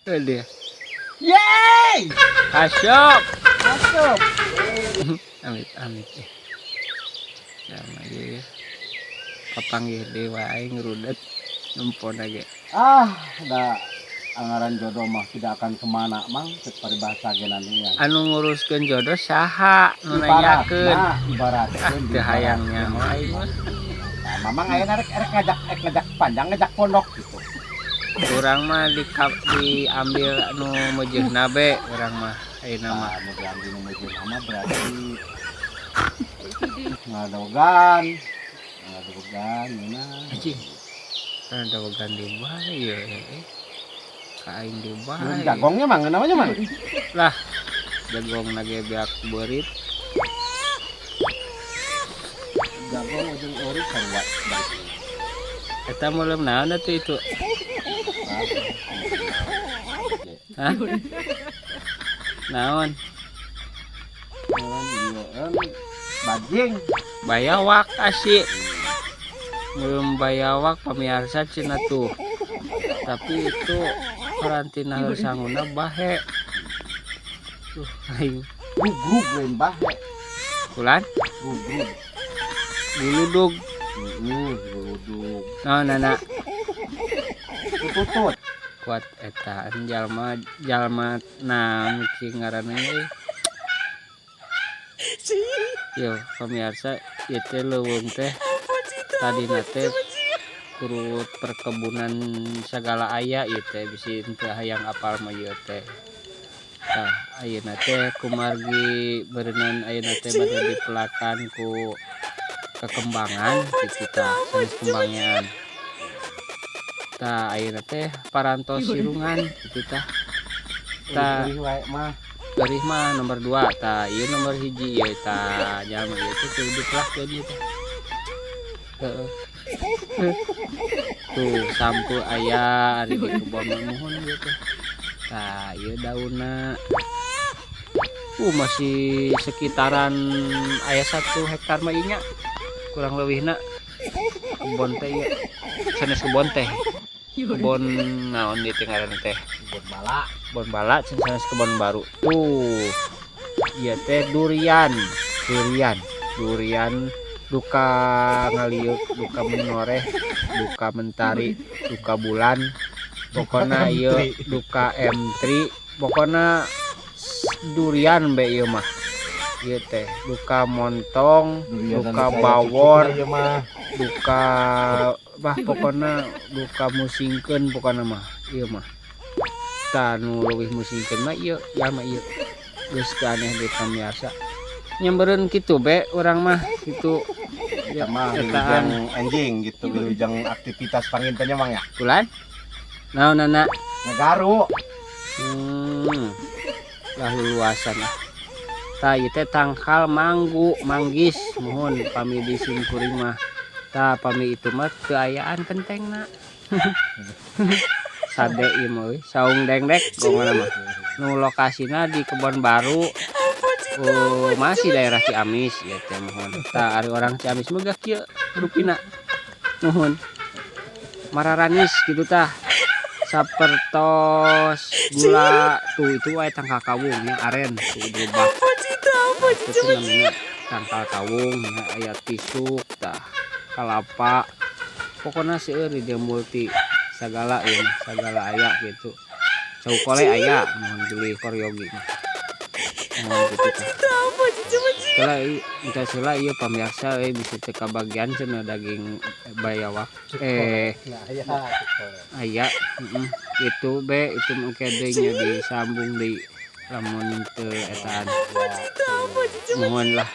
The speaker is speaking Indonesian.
Dia. Yeay! Asyok. Masuk. Amit ya. Sama ya. Kapanggih dewa aing ngerudet nempon aja. Da anggaran jodoh mah tidak akan kemana mang cek paribasa genanian. Anu nguruskeun jodoh saha nu nanyakeun. Ibaratkeun Teu hayangnya mah aing mah. Mamang ayeuna rek ngajak panjang ngajak pondok gitu. Urang mah diambil anu meujeuhna be urang mah ayeuna mah. Anu diambil nu meujeuhna mah berarti ngadogan yeuna. Anjing. Kan ada wagan di bae ya. Ka aing di bae. Jagongnya mang namanya mang. Lah, jagong lagi beak beurit. Jagong ujung urip sarua. Eta mulem naon atuh itu? Hah? Naon? Bajing. Bayawak asih. Belum bayawak pamirsa cenah tuh. Tapi itu karantina sangguna bahe. Tuh aing Gugrug lain bahe. kulan Gugrug. guludug. Guludug. Naon nana Tutut. kuat eta jalma naon cing ngaranna euy. Yo pamirsa ieu teh leuweung teh tadina teh kurut perkebunan segala aya ieu teh bisi teu hayang apal mah ieu teh. Tah ayeuna teh kumargi beureunan ayeuna teh bade dipelakan ku kekembangan kitu tah sanes kembangan. Tah ayeuna teh parantos sirungan kitu tah. Tah Berih mah nomor 2 tah ieu nomor 1 ieu tah jalma ieu teh kudu dipelahkeun ieu teh. Heeh. Tuh sampu aya ari di kebon mohon ieu teh. Tah ieu daunna masih sekitaran aya 1 hektar mah ieu nya. Kurang leuwihna kebon teh ieu. Sanes kebon teh. Kebon naon di ngaranna teh? Kebon bala sanes kebon baru. Tuh. Ieu teh durian duka ngaliuk, duka menoreh, duka mentari, duka bulan. Pokona ieu duka M3, pokona durian be ieu mah. Ieu teh duka montong, duka bawor, duka pokona duka musingkeun pokona mah ieu mah. Tah nu leuwih musingkeun mah ieu, ya mah ieu. Geus teu aneh di pamirsa. Nyambereun kitu be urang mah kitu. Ya mah wilujeng anjing gitu, wilujeng aktivitas pangintennya mang ya. Kulan? Naon nana? Ngagaru. Lah luasan lah. Tah ieu teh tangkal manggis mohon pami di simkuring mah. Tah pami itu mah teu ayaan kentengna. Sade ieu mah euy, saung dengdek gongana mah. Nu lokasina di Kebon Baru. Masih daerah Ciamis ya teh mohon. Tah ari orang Ciamis mah gak kieu rupina. Mohon. Mararanis gitu tah. Sapertos gula tuh itu wae tangkal kawungnya aren tuh dirubah. Itu namanya tangkal kawung ya, aya tisuk tah kalapa. Pokona seueur di multi sagala ya sagala aya gitu. Saukole aya mohon beli koryogi mah. Mohon gitu tah. Kalau entah salah ieu pamirsa bisa teu kabagian cenah daging bayawak. Aya itu be itu engke deui nya disambung deui lamun teu etaan. Mohon lah